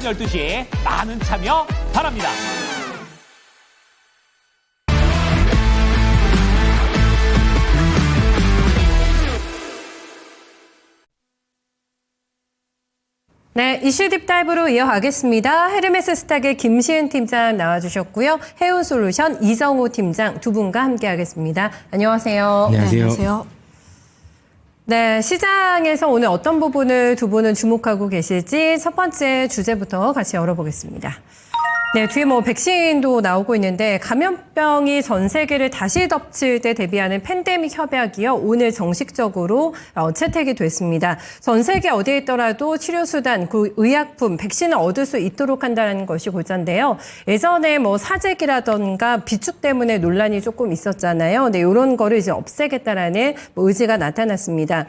12시에 많은 참여 바랍니다. 네, 이슈 딥다이브로 이어가겠습니다. 헤르메스 스탁의 김시은 팀장 나와주셨고요. 해운솔루션 이성호 팀장 두 분과 함께하겠습니다. 안녕하세요. 안녕하세요. 네, 안녕하세요. 네, 시장에서 오늘 어떤 부분을 두 분은 주목하고 계실지 첫 번째 주제부터 같이 열어보겠습니다. 네, 뒤에 백신도 나오고 있는데 감염병이 전 세계를 다시 덮칠 때 대비하는 팬데믹 협약이요. 오늘 정식적으로 채택이 됐습니다. 전 세계 어디에 있더라도 치료수단, 의약품, 백신을 얻을 수 있도록 한다는 것이 골자인데요. 예전에 사재기라던가 비축 때문에 논란이 조금 있었잖아요. 네, 이런 거를 이제 없애겠다라는 의지가 나타났습니다.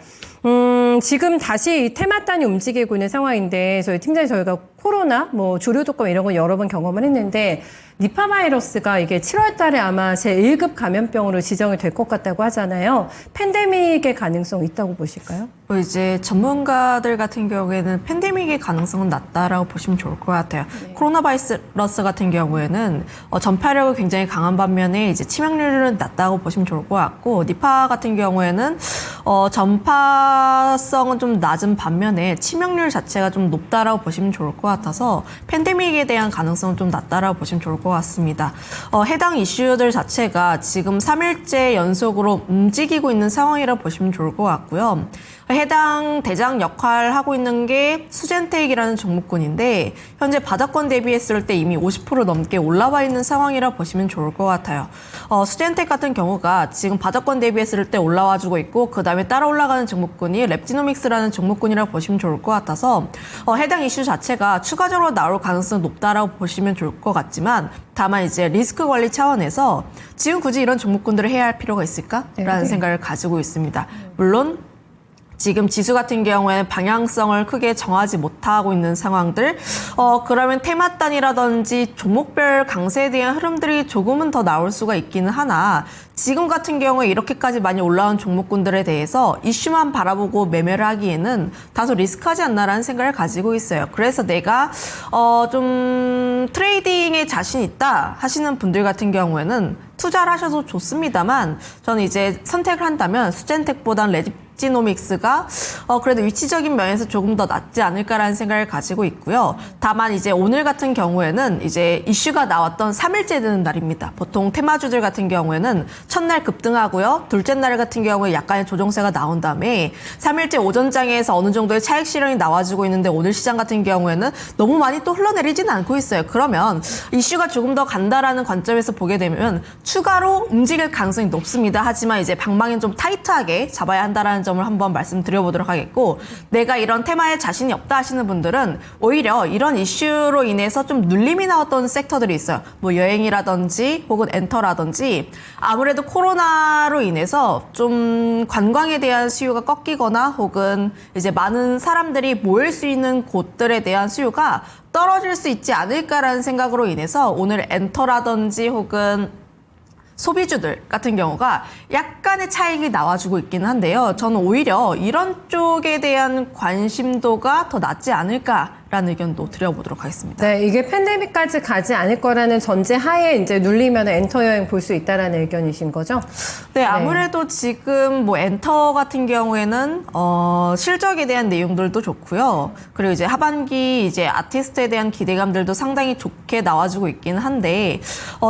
지금 다시 테마단이 움직이고 있는 상황인데 저희 팀장님 저희가 코로나, 조류독감 이런 거 여러 번 경험을 했는데 니파 바이러스가 이게 7월 달에 아마 제1급 감염병으로 지정이 될 것 같다고 하잖아요. 팬데믹의 가능성 있다고 보실까요? 이제 전문가들 같은 경우에는 팬데믹의 가능성은 낮다라고 보시면 좋을 것 같아요. 네. 코로나 바이러스 같은 경우에는 전파력이 굉장히 강한 반면에 이제 치명률은 낮다고 보시면 좋을 것 같고, 니파 같은 경우에는 전파성은 좀 낮은 반면에 치명률 자체가 좀 높다라고 보시면 좋을 것 같아서 팬데믹에 대한 가능성은 좀 낮다라고 보시면 좋을 것 같습니다. 해당 이슈들 자체가 지금 3일째 연속으로 움직이고 있는 상황이라고 보시면 좋을 것 같고요. 해당 대장 역할을 하고 있는 게 수젠텍이라는 종목군인데 현재 바닥권 대비했을 때 이미 50% 넘게 올라와 있는 상황이라 보시면 좋을 것 같아요. 수젠텍 같은 경우가 지금 바닥권 대비했을 때 올라와주고 있고 그 다음에 따라 올라가는 종목군이 랩지노믹스라는 종목군이라고 보시면 좋을 것 같아서 해당 이슈 자체가 추가적으로 나올 가능성이 높다라고 보시면 좋을 것 같지만 다만 이제 리스크 관리 차원에서 지금 굳이 이런 종목군들을 해야 할 필요가 있을까라는 생각을 가지고 있습니다. 물론 지금 지수 같은 경우에는 방향성을 크게 정하지 못하고 있는 상황들, 그러면 테마단이라든지 종목별 강세에 대한 흐름들이 조금은 더 나올 수가 있기는 하나, 지금 같은 경우에 이렇게까지 많이 올라온 종목군들에 대해서 이슈만 바라보고 매매를 하기에는 다소 리스크하지 않나라는 생각을 가지고 있어요. 그래서 내가 좀 트레이딩에 자신 있다 하시는 분들 같은 경우에는 투자를 하셔도 좋습니다만 저는 이제 선택을 한다면 수젠텍보다는 랩지노믹스가 그래도 위치적인 면에서 조금 더 낫지 않을까라는 생각을 가지고 있고요. 다만 이제 오늘 같은 경우에는 이제 이슈가 나왔던 3일째 되는 날입니다. 보통 테마주들 같은 경우에는 첫날 급등하고요. 둘째 날 같은 경우에 약간의 조정세가 나온 다음에 3일째 오전장에서 어느 정도의 차익 실현이 나와주고 있는데 오늘 시장 같은 경우에는 너무 많이 또 흘러내리지는 않고 있어요. 그러면 이슈가 조금 더 간다라는 관점에서 보게 되면 추가로 움직일 가능성이 높습니다. 하지만 이제 방망이는 좀 타이트하게 잡아야 한다라는 점을 한번 말씀드려보도록 하겠고, 내가 이런 테마에 자신이 없다 하시는 분들은 오히려 이런 이슈로 인해서 좀 눌림이 나왔던 섹터들이 있어요. 여행이라든지 혹은 엔터라든지 아무래도 코로나로 인해서 좀 관광에 대한 수요가 꺾이거나 혹은 이제 많은 사람들이 모일 수 있는 곳들에 대한 수요가 떨어질 수 있지 않을까라는 생각으로 인해서 오늘 엔터라든지 혹은 소비주들 같은 경우가 약간의 차익이 나와주고 있기는 한데요. 저는 오히려 이런 쪽에 대한 관심도가 더 낮지 않을까라는 의견도 드려보도록 하겠습니다. 네, 이게 팬데믹까지 가지 않을 거라는 전제 하에 이제 눌리면 엔터 여행 볼 수 있다라는 의견이신 거죠? 네, 아무래도 지금 엔터 같은 경우에는 실적에 대한 내용들도 좋고요. 그리고 이제 하반기 이제 아티스트에 대한 기대감들도 상당히 좋게 나와주고 있기는 한데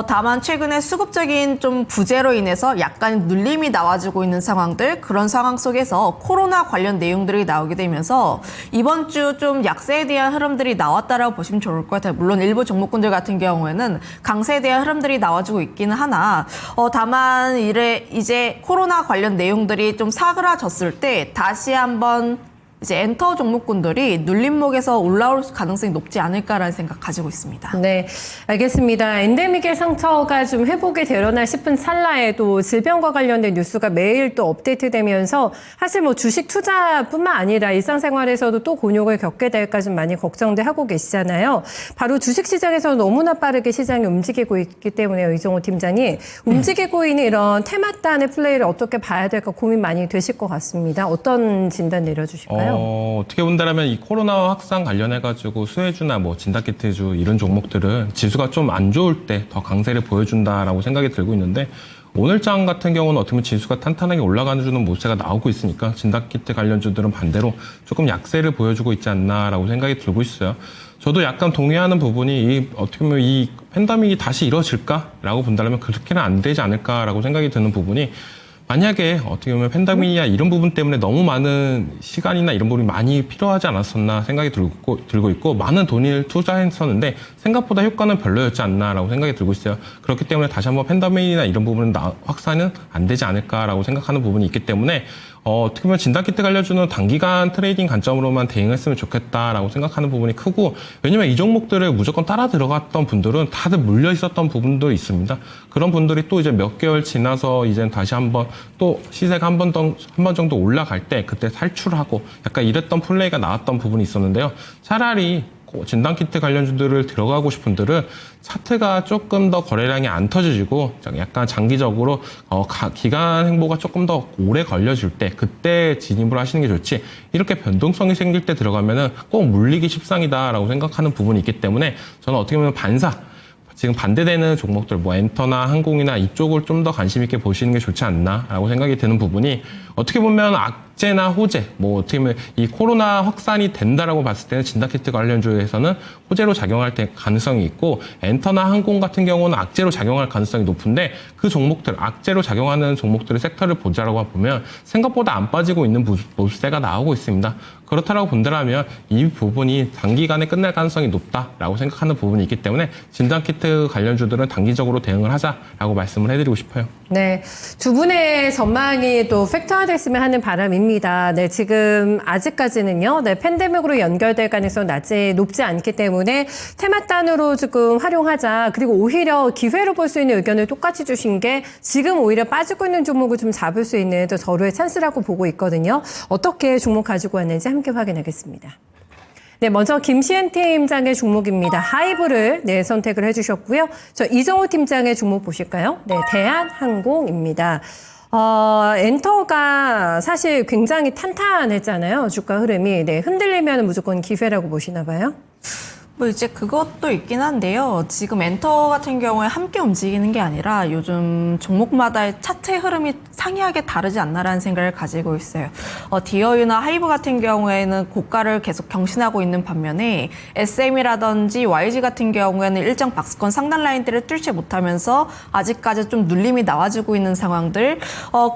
다만 최근에 수급적인 좀 부재로 인해서 약간 눌림이 나와주고 있는 상황들, 그런 상황 속에서 코로나 관련 내용들이 나오게 되면서 이번 주 좀 약세에 대한 흐름들이 나왔다라고 보시면 좋을 것 같아요. 물론 일부 종목군들 같은 경우에는 강세에 대한 흐름들이 나와주고 있기는 하나 다만 이제 코로나 관련 내용들이 좀 사그라졌을 때 다시 한번 이제 엔터 종목군들이 눌림목에서 올라올 가능성이 높지 않을까라는 생각 가지고 있습니다. 네, 알겠습니다. 엔데믹의 상처가 좀 회복이 되려나 싶은 찰나에도 질병과 관련된 뉴스가 매일 또 업데이트되면서 사실 주식 투자뿐만 아니라 일상생활에서도 또 곤욕을 겪게 될까 좀 많이 걱정들 하고 계시잖아요. 바로 주식시장에서 너무나 빠르게 시장이 움직이고 있기 때문에 이정호 팀장이 움직이고 있는 이런 테마단의 플레이를 어떻게 봐야 될까 고민 많이 되실 것 같습니다. 어떤 진단 내려주실까요? 어떻게 본다면 이 코로나 확산 관련해가지고 수혜주나 뭐 진단키트주 이런 종목들은 지수가 좀 안 좋을 때 더 강세를 보여준다라고 생각이 들고 있는데 오늘 장 같은 경우는 어떻게 보면 지수가 탄탄하게 올라가는 주는 모세가 나오고 있으니까 진단키트 관련주들은 반대로 조금 약세를 보여주고 있지 않나라고 생각이 들고 있어요. 저도 약간 동의하는 부분이 어떻게 보면 이 팬데믹이 다시 이뤄질까라고 본다면 그렇게는 안 되지 않을까라고 생각이 드는 부분이 만약에 어떻게 보면 팬데믹이나 이런 부분 때문에 너무 많은 시간이나 이런 부분이 많이 필요하지 않았었나 생각이 들고 있고 많은 돈을 투자했었는데 생각보다 효과는 별로였지 않나라고 생각이 들고 있어요. 그렇기 때문에 다시 한번 팬데믹이나 이런 부분은 확산은 안 되지 않을까라고 생각하는 부분이 있기 때문에 어떻게 보면 진단키트 관련주는 단기간 트레이딩 관점으로만 대응했으면 좋겠다라고 생각하는 부분이 크고 왜냐면 이 종목들을 무조건 따라 들어갔던 분들은 다들 물려 있었던 부분도 있습니다. 그런 분들이 또 이제 몇 개월 지나서 이제 다시 한번 또 시세가 한 번 정도 올라갈 때 그때 탈출하고 약간 이랬던 플레이가 나왔던 부분이 있었는데요. 차라리 진단키트 관련주들을 들어가고 싶은 분들은 차트가 조금 더 거래량이 안 터지고 약간 장기적으로 기간 행보가 조금 더 오래 걸려질 때 그때 진입을 하시는 게 좋지 이렇게 변동성이 생길 때 들어가면은 꼭 물리기 십상이다라고 생각하는 부분이 있기 때문에 저는 어떻게 보면 지금 반대되는 종목들, 뭐 엔터나 항공이나 이쪽을 좀 더 관심 있게 보시는 게 좋지 않나라고 생각이 드는 부분이 어떻게 보면 악재나 호재, 뭐 어떻게 보면 이 코로나 확산이 된다라고 봤을 때는 진단키트 관련주에서는 호재로 작용할 때 가능성이 있고 엔터나 항공 같은 경우는 악재로 작용할 가능성이 높은데 그 종목들, 악재로 작용하는 종목들의 섹터를 보자라고 보면 생각보다 안 빠지고 있는 모습세가 나오고 있습니다. 그렇다라고 본다면 이 부분이 단기간에 끝날 가능성이 높다라고 생각하는 부분이 있기 때문에 진단키트 관련주들은 단기적으로 대응을 하자라고 말씀을 해드리고 싶어요. 네, 두 분의 전망이 또 팩터화됐으면 하는 바람입니다. 네, 지금 아직까지는요, 네, 팬데믹으로 연결될 가능성 높지 않기 때문에 테마단으로 지금 활용하자. 그리고 오히려 기회로 볼 수 있는 의견을 똑같이 주신 게 지금 오히려 빠지고 있는 종목을 좀 잡을 수 있는 또 서로의 찬스라고 보고 있거든요. 어떻게 종목 가지고 왔는지 함께 확인하겠습니다. 네, 먼저 김시은 팀장의 종목입니다. 하이브를 선택을 해주셨고요. 저 이정호 팀장의 종목 보실까요? 네, 대한항공입니다. 엔터가 사실 굉장히 탄탄했잖아요. 주가 흐름이. 네, 흔들리면 무조건 기회라고 보시나 봐요. 뭐 이제 그것도 있긴 한데요. 지금 엔터 같은 경우에 함께 움직이는 게 아니라 요즘 종목마다의 차트의 흐름이 상이하게 다르지 않나라는 생각을 가지고 있어요. 디어유나 하이브 같은 경우에는 고가를 계속 경신하고 있는 반면에 SM이라든지 YG 같은 경우에는 일정 박스권 상단 라인대를 뚫지 못하면서 아직까지 좀 눌림이 나와주고 있는 상황들.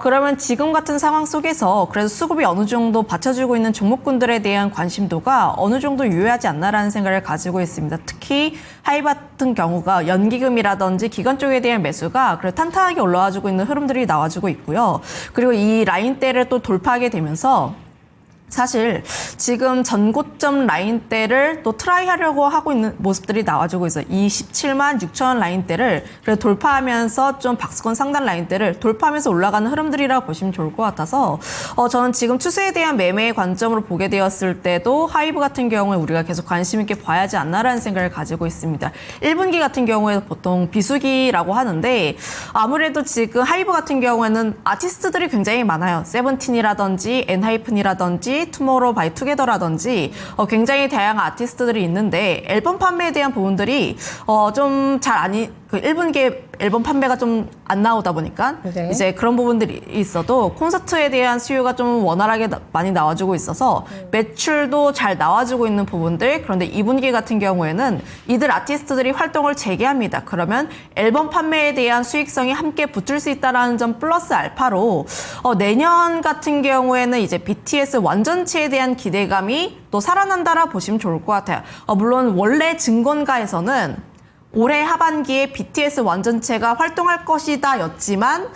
그러면 지금 같은 상황 속에서 그래도 수급이 어느 정도 받쳐주고 있는 종목군들에 대한 관심도가 어느 정도 유효하지 않나라는 생각을 가지고 있습니다. 특히 하이브 같은 경우가 연기금이라든지 기관 쪽에 대한 매수가 그래도 탄탄하게 올라와주고 있는 흐름들이 나와주고 있고요. 그리고 이 라인대를 또 돌파하게 되면서 사실 지금 전고점 라인대를 또 트라이 하려고 하고 있는 모습들이 나와주고 있어요. 이 17만 6천 라인대를 그래도 돌파하면서 좀 박스권 상단 라인대를 돌파하면서 올라가는 흐름들이라고 보시면 좋을 것 같아서 저는 지금 추세에 대한 매매의 관점으로 보게 되었을 때도 하이브 같은 경우에 우리가 계속 관심 있게 봐야지 않나라는 생각을 가지고 있습니다. 1분기 같은 경우에 보통 비수기라고 하는데 아무래도 지금 하이브 같은 경우에는 아티스트들이 굉장히 많아요. 세븐틴이라든지 엔하이픈이라든지 투모로우 바이 투게더라든지 굉장히 다양한 아티스트들이 있는데 앨범 판매에 대한 부분들이 좀 잘 아니 그 1분기에 앨범 판매가 좀 안 나오다 보니까 네. 이제 그런 부분들이 있어도 콘서트에 대한 수요가 좀 원활하게 많이 나와주고 있어서 매출도 잘 나와주고 있는 부분들. 그런데 2분기 같은 경우에는 이들 아티스트들이 활동을 재개합니다. 그러면 앨범 판매에 대한 수익성이 함께 붙을 수 있다는 점 플러스 알파로 내년 같은 경우에는 이제 BTS 완전체에 대한 기대감이 또 살아난다라 보시면 좋을 것 같아요. 물론 원래 증권가에서는 올해 하반기에 BTS 완전체가 활동할 것이다 였지만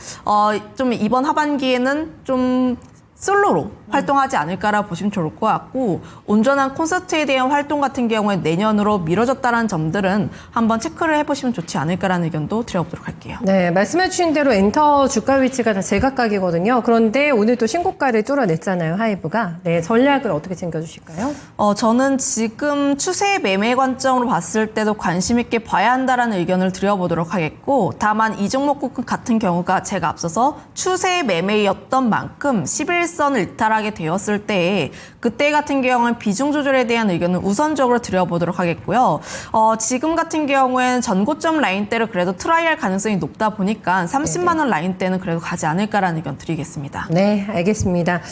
좀 이번 하반기에는 좀 솔로로 활동하지 않을까라 보시면 좋을 것 같고 온전한 콘서트에 대한 활동 같은 경우에 내년으로 미뤄졌다는 점들은 한번 체크를 해보시면 좋지 않을까라는 의견도 드려보도록 할게요. 네, 말씀해 주신 대로 엔터 주가 위치가 다 제각각이거든요. 그런데 오늘 또 신고가를 뚫어냈잖아요, 하이브가. 네, 전략을 어떻게 챙겨주실까요? 저는 지금 추세 매매 관점으로 봤을 때도 관심 있게 봐야 한다라는 의견을 드려보도록 하겠고 다만 이 종목 같은 경우가 제가 앞서서 추세 매매였던 만큼 11 일선을 이탈하게 되었을 때 그때 같은 경우는 비중 조절에 대한 의견은 우선적으로 드려보도록 하겠고요. 지금 같은 경우에는 전고점 라인대로 그래도 트라이할 가능성이 높다 보니까 30만 원 라인대는 그래도 가지 않을까라는 의견 드리겠습니다. 네, 알겠습니다.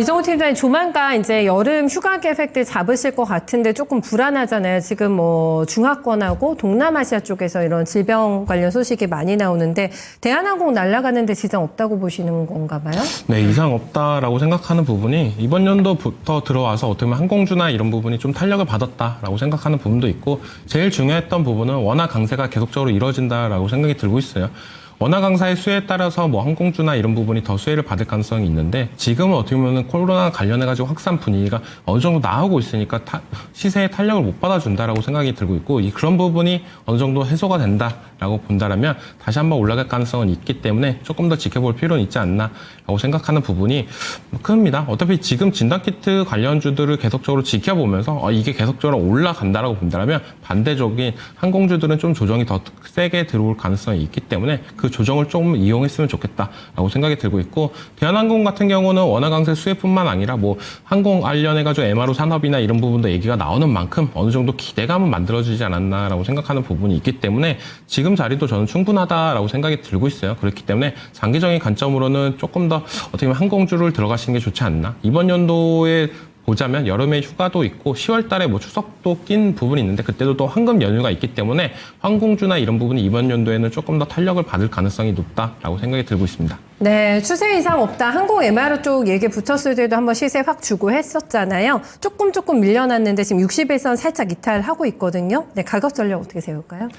이정호 팀장님 조만간 이제 여름 휴가 계획들 잡으실 것 같은데 조금 불안하잖아요. 지금 뭐 중화권하고 동남아시아 쪽에서 이런 질병 관련 소식이 많이 나오는데 대한항공 날아가는데 지장 없다고 보시는 건가 봐요? 네, 이상 없다라고 생각하는 부분이 이번 연도부터 들어와서 어떻게 보면 항공주나 이런 부분이 좀 탄력을 받았다라고 생각하는 부분도 있고 제일 중요했던 부분은 원화 강세가 계속적으로 이루어진다라고 생각이 들고 있어요. 원화 강사의 수혜에 따라서 뭐 항공주나 이런 부분이 더 수혜를 받을 가능성이 있는데 지금은 어떻게 보면 코로나 관련해가지고 확산 분위기가 어느 정도 나오고 있으니까 시세에 탄력을 못 받아준다라고 생각이 들고 있고 그런 부분이 어느 정도 해소가 된다라고 본다라면 다시 한번 올라갈 가능성은 있기 때문에 조금 더 지켜볼 필요는 있지 않나라고 생각하는 부분이 큽니다. 어차피 지금 진단키트 관련주들을 계속적으로 지켜보면서 이게 계속적으로 올라간다라고 본다라면 반대적인 항공주들은 좀 조정이 더 세게 들어올 가능성이 있기 때문에 그 조정을 조금 이용했으면 좋겠다라고 생각이 들고 있고 대한항공 같은 경우는 원화 강세 수혜뿐만 아니라 뭐 항공 관련해가지고 MRO 산업이나 이런 부분도 얘기가 나오는 만큼 어느 정도 기대감은 만들어지지 않았나라고 생각하는 부분이 있기 때문에 지금 자리도 저는 충분하다라고 생각이 들고 있어요. 그렇기 때문에 장기적인 관점으로는 조금 더 어떻게 보면 항공주를 들어가시는 게 좋지 않나. 이번 연도에 보자면 여름에 휴가도 있고 10월 달에 뭐 추석도 낀 부분이 있는데 그때도 또 황금 연휴가 있기 때문에 항공주나 이런 부분이 이번 연도에는 조금 더 탄력을 받을 가능성이 높다라고 생각이 들고 있습니다. 네, 추세 이상 없다. 항공 MRO 쪽 얘기 붙었을 때도 한번 시세 확 주고 했었잖아요. 조금 밀려났는데 지금 60일선 살짝 이탈하고 있거든요. 네, 가격 전략 어떻게 세울까요?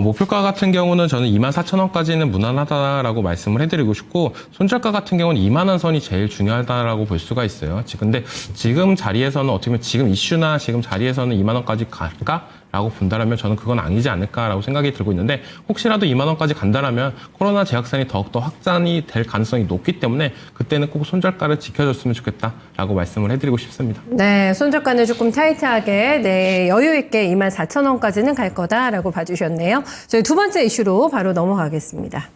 목표가 같은 경우는 저는 24,000원까지는 무난하다라고 말씀을 해드리고 싶고 손절가 같은 경우는 2만 원 선이 제일 중요하다라고 볼 수가 있어요. 근데 지금 자리에서는 어떻게 보면 지금 이슈나 지금 자리에서는 2만 원까지 갈까? 라고 본다라면 저는 그건 아니지 않을까라고 생각이 들고 있는데 혹시라도 2만 원까지 간다라면 코로나 재확산이 더욱더 확산이 될 가능성이 높기 때문에 그때는 꼭 손절가를 지켜줬으면 좋겠다라고 말씀을 해드리고 싶습니다. 네, 손절가는 조금 타이트하게 네, 여유 있게 24,000원까지는 갈 거다라고 봐주셨네요. 저희 두 번째 이슈로 바로 넘어가겠습니다.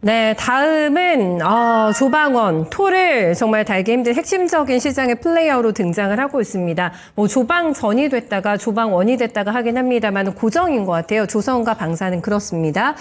네, 다음은 조방원, 토를 정말 달기 힘든 핵심적인 시장의 플레이어로 등장을 하고 있습니다. 뭐 조방전이 됐다가 조방원이 됐다가 하긴 합니다만 고정인 것 같아요. 조선과 방사는 그렇습니다.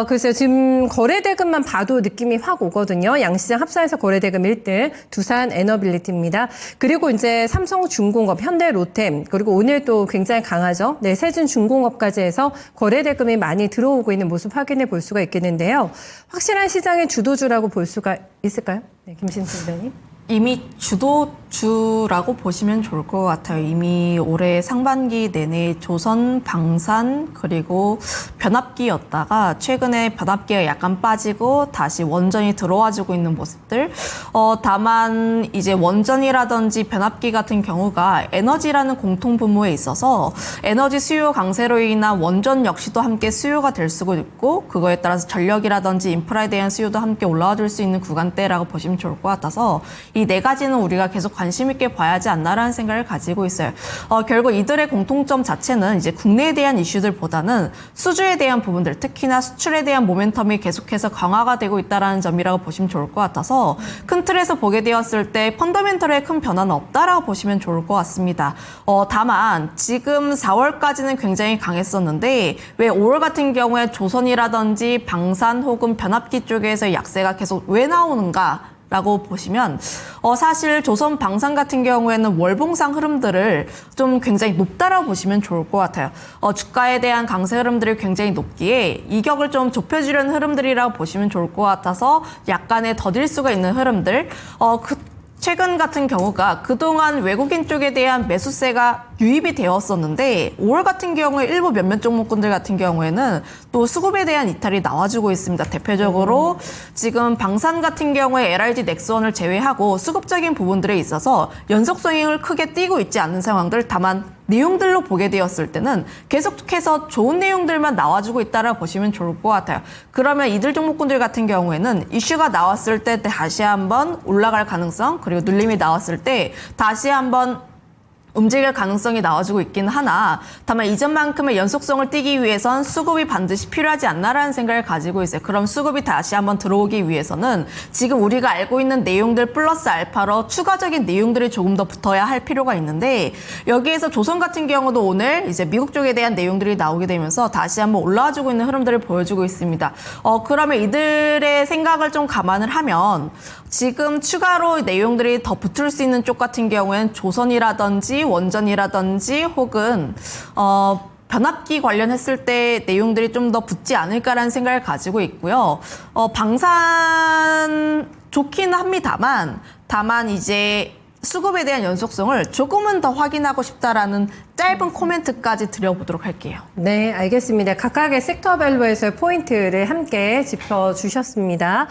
글쎄요, 지금 거래대금만 봐도 느낌이 확 오거든요. 양시장 합산해서 거래대금 1등, 두산 에너빌리티입니다. 그리고 이제 삼성중공업, 현대로템, 그리고 오늘 또 굉장히 강하죠. 네, 세준중공업까지 해서 거래대금이 많이 들어오고 있는 모습 확인해 볼 수가 있겠는데요. 확실한 시장의 주도주라고 볼 수가 있을까요? 네, 김신수 위원님. 이미 주도주라고 보시면 좋을 것 같아요. 이미 올해 상반기 내내 조선, 방산, 그리고 변압기였다가 최근에 변압기가 약간 빠지고 다시 원전이 들어와주고 있는 모습들. 다만 이제 원전이라든지 변압기 같은 경우가 에너지라는 공통 분모에 있어서 에너지 수요 강세로 인한 원전 역시도 함께 수요가 될 수가 있고 그거에 따라서 전력이라든지 인프라에 대한 수요도 함께 올라와 줄 수 있는 구간대라고 보시면 좋을 것 같아서 이 네 가지는 우리가 계속 관심 있게 봐야 하지 않나라는 생각을 가지고 있어요. 결국 이들의 공통점 자체는 이제 국내에 대한 이슈들보다는 수주에 대한 부분들, 특히나 수출에 대한 모멘텀이 계속해서 강화가 되고 있다는 점이라고 보시면 좋을 것 같아서 큰 틀에서 보게 되었을 때 펀더멘털에 큰 변화는 없다라고 보시면 좋을 것 같습니다. 다만 지금 4월까지는 굉장히 강했었는데 왜 5월 같은 경우에 조선이라든지 방산 혹은 변압기 쪽에서 약세가 계속 왜 나오는가? 라고 보시면 사실 조선 방산 같은 경우에는 월봉상 흐름들을 좀 굉장히 높다라고 보시면 좋을 것 같아요. 주가에 대한 강세 흐름들이 굉장히 높기에 이격을 좀 좁혀주려는 흐름들이라고 보시면 좋을 것 같아서 약간의 더딜 수가 있는 흐름들 최근 같은 경우가 그동안 외국인 쪽에 대한 매수세가 유입이 되었었는데 5월 같은 경우에 일부 몇몇 종목군들 같은 경우에는 또 수급에 대한 이탈이 나와주고 있습니다. 대표적으로 지금 방산 같은 경우에 LRG 넥스원을 제외하고 수급적인 부분들에 있어서 연속 스윙을 크게 띄고 있지 않는 상황들 다만 내용들로 보게 되었을 때는 계속해서 좋은 내용들만 나와주고 있다라 보시면 좋을 것 같아요. 그러면 이들 종목군들 같은 경우에는 이슈가 나왔을 때 다시 한번 올라갈 가능성 그리고 눌림이 나왔을 때 다시 한번 움직일 가능성이 나와주고 있긴 하나 다만 이전만큼의 연속성을 띠기 위해선 수급이 반드시 필요하지 않나라는 생각을 가지고 있어요. 그럼 수급이 다시 한번 들어오기 위해서는 지금 우리가 알고 있는 내용들 플러스 알파로 추가적인 내용들이 조금 더 붙어야 할 필요가 있는데 여기에서 조선 같은 경우도 오늘 이제 미국 쪽에 대한 내용들이 나오게 되면서 다시 한번 올라와주고 있는 흐름들을 보여주고 있습니다. 그러면 이들의 생각을 좀 감안을 하면 지금 추가로 내용들이 더 붙을 수 있는 쪽 같은 경우에는 조선이라든지 원전이라든지 혹은 변압기 관련했을 때 내용들이 좀 더 붙지 않을까라는 생각을 가지고 있고요. 방산 좋긴 합니다만 다만 이제 수급에 대한 연속성을 조금은 더 확인하고 싶다라는 짧은 코멘트까지 드려보도록 할게요. 네, 알겠습니다. 각각의 섹터별로에서의 포인트를 함께 짚어주셨습니다.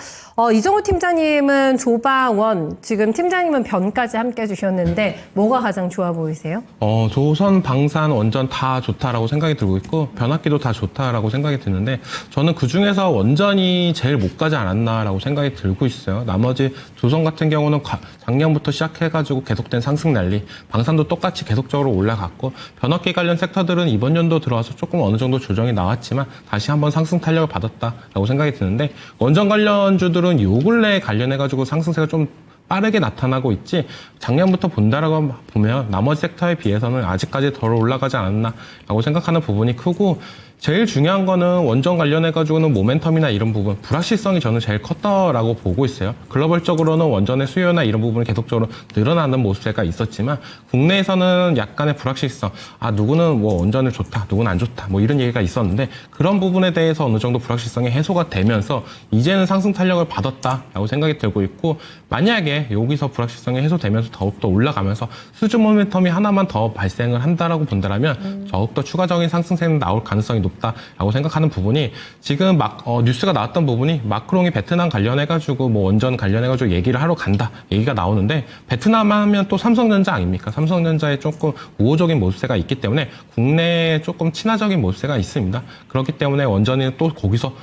이정호 팀장님은 조방원, 지금 팀장님은 변까지 함께 해주셨는데 뭐가 가장 좋아 보이세요? 조선, 방산, 원전 다 좋다라고 생각이 들고 있고 변압기도 다 좋다라고 생각이 드는데 저는 그중에서 원전이 제일 못 가지 않았나라고 생각이 들고 있어요. 나머지 조선 같은 경우는 작년부터 시작해가지고 계속된 상승 난리, 방산도 똑같이 계속적으로 올라갔고 변압기 관련 섹터들은 이번 연도 들어와서 조금 어느 정도 조정이 나왔지만 다시 한번 상승 탄력을 받았다라고 생각이 드는데 원전 관련주들은 요 근래에 관련해가지고 상승세가 좀 빠르게 나타나고 있지 작년부터 본다라고 보면 나머지 섹터에 비해서는 아직까지 덜 올라가지 않았나라고 생각하는 부분이 크고 제일 중요한 거는 원전 관련해가지고는 모멘텀이나 이런 부분, 불확실성이 저는 제일 컸다라고 보고 있어요. 글로벌적으로는 원전의 수요나 이런 부분이 계속적으로 늘어나는 모습세가 있었지만 국내에서는 약간의 불확실성, 누구는 뭐 원전을 좋다, 누구는 안 좋다, 뭐 이런 얘기가 있었는데 그런 부분에 대해서 어느 정도 불확실성이 해소가 되면서 이제는 상승 탄력을 받았다라고 생각이 들고 있고 만약에 여기서 불확실성이 해소되면서 더욱더 올라가면서 수주 모멘텀이 하나만 더 발생을 한다라고 본다라면 더욱더 추가적인 상승세는 나올 가능성이 높다라고 생각하는 부분이 지금 뉴스가 나왔던 부분이 마크롱이 베트남 관련해가지고 뭐 원전 관련해가지고 얘기를 하러 간다 얘기가 나오는데 베트남 하면 또 삼성전자 아닙니까? 삼성전자에 조금 우호적인 모습세가 있기 때문에 국내에 조금 친화적인 모습세가 있습니다. 그렇기 때문에 원전이 또 거기서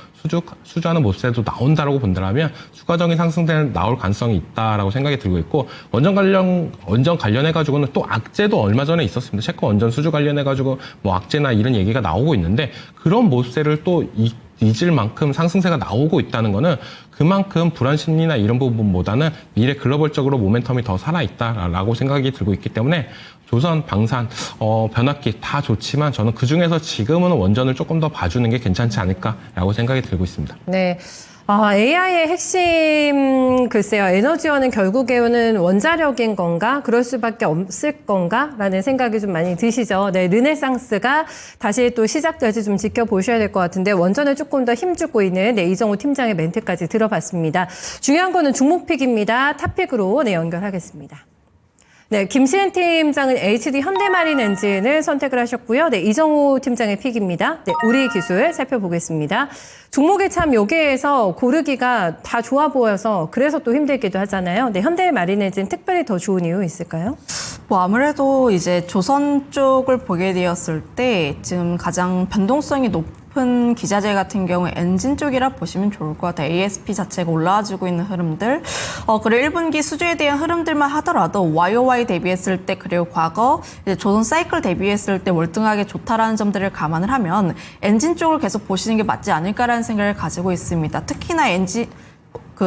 수주하는 모습세도 나온다라고 본다면 추가적인 상승세는 나올 가능성이 있다라고 생각이 들고 있고 원전 관련해가지고는 또 악재도 얼마 전에 있었습니다. 체코 원전 수주 관련해가지고 뭐 악재나 이런 얘기가 나오고 있는데 그런 모습세를 또 잊을 만큼 상승세가 나오고 있다는 거는 그만큼 불안 심리나 이런 부분보다는 미래 글로벌적으로 모멘텀이 더 살아있다라고 생각이 들고 있기 때문에 조선, 방산, 변압기 다 좋지만 저는 그중에서 지금은 원전을 조금 더 봐주는 게 괜찮지 않을까라고 생각이 들고 있습니다. 네. AI의 핵심, 글쎄요, 에너지원은 결국에는 원자력인 건가? 그럴 수밖에 없을 건가? 라는 생각이 좀 많이 드시죠. 네, 르네상스가 다시 또 시작될지 좀 지켜보셔야 될 것 같은데, 원전에 조금 더 힘주고 있는 이정호 팀장의 멘트까지 들어봤습니다. 중요한 거는 종목픽입니다. 탑픽으로 연결하겠습니다. 네, 김시은 팀장은 HD 현대마린 엔진을 선택을 하셨고요. 네, 이정호 팀장의 픽입니다. 네, 우리 기술 살펴보겠습니다. 종목이 참 여기에서 고르기가 다 좋아 보여서 그래서 또 힘들기도 하잖아요. 네, 현대마린 엔진 특별히 더 좋은 이유 있을까요? 아무래도 이제 조선 쪽을 보게 되었을 때 지금 가장 변동성이 높은 기자재 같은 경우에 엔진 쪽이라 보시면 좋을 것 같아요. ASP 자체가 올라와주고 있는 흐름들. 그리고 1분기 수주에 대한 흐름들만 하더라도 YOY 대비했을 때 그리고 과거 이제 조선 사이클 대비했을 때 월등하게 좋다라는 점들을 감안을 하면 엔진 쪽을 계속 보시는 게 맞지 않을까라는 생각을 가지고 있습니다. 특히나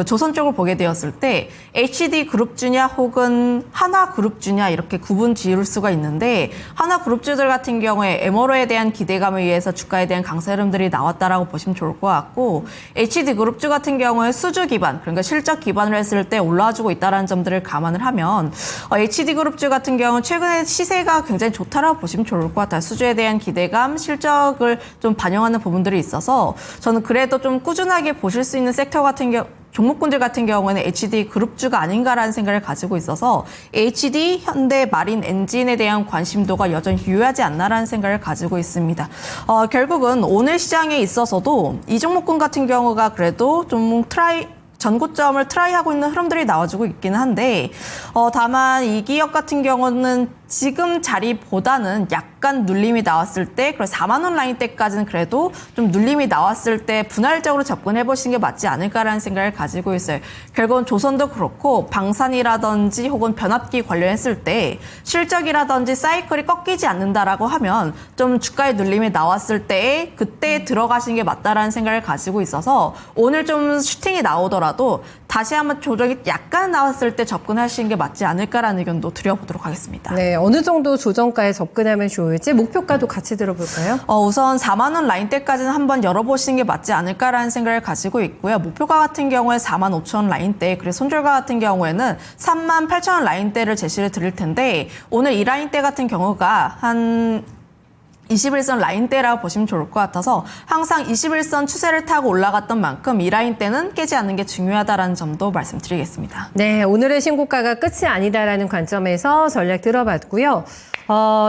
조선 쪽을 보게 되었을 때 HD 그룹주냐 혹은 하나 그룹주냐 이렇게 구분 지을 수가 있는데 하나 그룹주들 같은 경우에 MRO에 대한 기대감에 의해서 주가에 대한 강세 흐름들이 나왔다라고 보시면 좋을 것 같고 HD 그룹주 같은 경우에 수주 기반 그러니까 실적 기반을 했을 때 올라와주고 있다는 점들을 감안을 하면 HD 그룹주 같은 경우는 최근에 시세가 굉장히 좋다라고 보시면 좋을 것 같아요. 수주에 대한 기대감, 실적을 좀 반영하는 부분들이 있어서 저는 그래도 좀 꾸준하게 보실 수 있는 섹터 같은 경우 종목군들 같은 경우에는 HD 그룹주가 아닌가라는 생각을 가지고 있어서 HD 현대 마린 엔진에 대한 관심도가 여전히 유효하지 않나라는 생각을 가지고 있습니다. 결국은 오늘 시장에 있어서도 이 종목군 같은 경우가 그래도 좀 전고점을 트라이하고 있는 흐름들이 나와주고 있기는 한데 다만 이 기업 같은 경우는 지금 자리보다는 약간 눌림이 나왔을 때, 그래서 4만 원 라인대까지는 그래도 좀 눌림이 나왔을 때 분할적으로 접근해 보시는 게 맞지 않을까라는 생각을 가지고 있어요. 결국은 조선도 그렇고 방산이라든지 혹은 변압기 관련했을 때 실적이라든지 사이클이 꺾이지 않는다라고 하면 좀 주가에 눌림이 나왔을 때 그때 들어가시는 게 맞다라는 생각을 가지고 있어서 오늘 좀 슈팅이 나오더라도 다시 한번 조정이 약간 나왔을 때 접근하시는 게 맞지 않을까라는 의견도 드려보도록 하겠습니다. 네, 어느 정도 조정가에 접근하면 좋을지 목표가도 같이 들어볼까요? 우선 4만 원 라인대까지는 한번 열어보시는 게 맞지 않을까라는 생각을 가지고 있고요. 목표가 같은 경우에 4만 5천 원 라인대, 그리고 손절가 같은 경우에는 3만 8천 원 라인대를 제시를 드릴 텐데 오늘 이 라인대 같은 경우가 한 21선 라인대라고 보시면 좋을 것 같아서 항상 21선 추세를 타고 올라갔던 만큼 이 라인대는 깨지 않는 게 중요하다는 점도 말씀드리겠습니다. 네, 오늘의 신고가가 끝이 아니다라는 관점에서 전략 들어봤고요.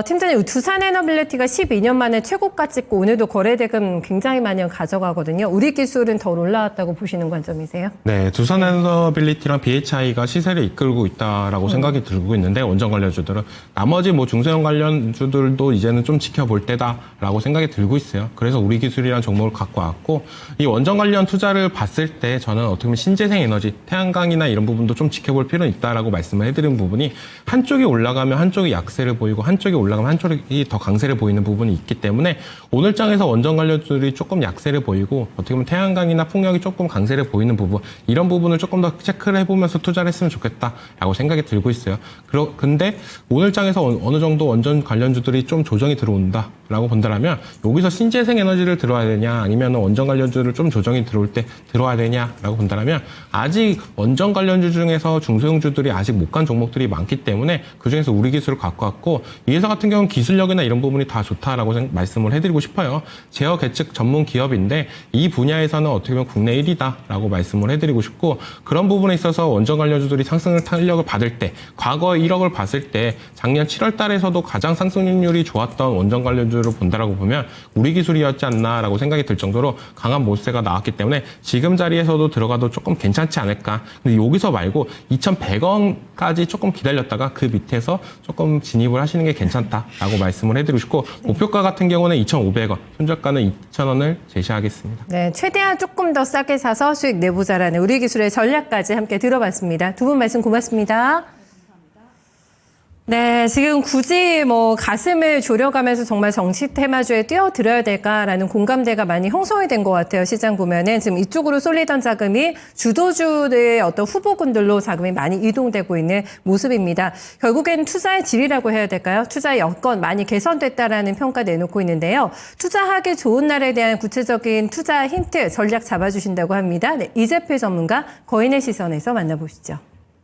팀장님, 두산에너빌리티가 12년 만에 최고가 찍고 오늘도 거래대금 굉장히 많이 가져가거든요. 우리 기술은 더 올라왔다고 보시는 관점이세요? 네, 두산에너빌리티랑 BHI가 시세를 이끌고 있다라고 생각이 들고 있는데 원전 관련주들은 나머지 뭐 중소형 관련주들도 이제는 좀 지켜볼 때다라고 생각이 들고 있어요. 그래서 우리 기술이라는 종목을 갖고 왔고 이 원전 관련 투자를 봤을 때 저는 어떻게 보면 신재생 에너지, 태양광이나 이런 부분도 좀 지켜볼 필요는 있다라고 말씀을 해드린 부분이 한쪽이 올라가면 한쪽이 약세를 보이고 한쪽이 올라가면 한쪽이 더 강세를 보이는 부분이 있기 때문에 오늘 장에서 원전 관련주들이 조금 약세를 보이고 어떻게 보면 태양광이나 풍력이 조금 강세를 보이는 부분 이런 부분을 조금 더 체크를 해보면서 투자를 했으면 좋겠다라고 생각이 들고 있어요. 근데 오늘 장에서 어느 정도 원전 관련주들이 좀 조정이 들어온다라고 본다면 여기서 신재생 에너지를 들어야 되냐 아니면 원전 관련주를 좀 조정이 들어올 때 들어야 되냐라고 본다면 아직 원전 관련주 중에서 중소형주들이 아직 못 간 종목들이 많기 때문에 그중에서 우리 기술을 갖고 왔고 이 회사 같은 경우는 기술력이나 이런 부분이 다 좋다라고 말씀을 해드리고 싶어요. 제어 계측 전문 기업인데 이 분야에서는 어떻게 보면 국내 1위다라고 말씀을 해드리고 싶고 그런 부분에 있어서 원전 관련주들이 상승을 탄력을 받을 때 과거 1억을 봤을 때 작년 7월 달에서도 가장 상승률이 좋았던 원전 관련주를 본다라고 보면 우리 기술이었지 않나라고 생각이 들 정도로 강한 모세가 나왔기 때문에 지금 자리에서도 들어가도 조금 괜찮지 않을까. 근데 여기서 말고 2,100원까지 조금 기다렸다가 그 밑에서 조금 진입을 하시는 게 괜찮다라고 말씀을 해드리고 싶고 목표가 같은 경우는 2,500원, 손절가는 2,000원을 제시하겠습니다. 네, 최대한 조금 더 싸게 사서 수익 내보자라는 우리 기술의 전략까지 함께 들어봤습니다. 두 분 말씀 고맙습니다. 네, 지금 굳이 뭐 가슴을 졸여가면서 정말 정치 테마주에 뛰어들어야 될까라는 공감대가 많이 형성이 된 것 같아요. 시장 보면은 지금 이쪽으로 쏠리던 자금이 주도주들의 어떤 후보군들로 자금이 많이 이동되고 있는 모습입니다. 결국엔 투자의 질이라고 해야 될까요? 투자의 여건 많이 개선됐다라는 평가 내놓고 있는데요. 투자하기 좋은 날에 대한 구체적인 투자 힌트 전략 잡아주신다고 합니다. 네, 이재필 전문가 거인의 시선에서 만나보시죠.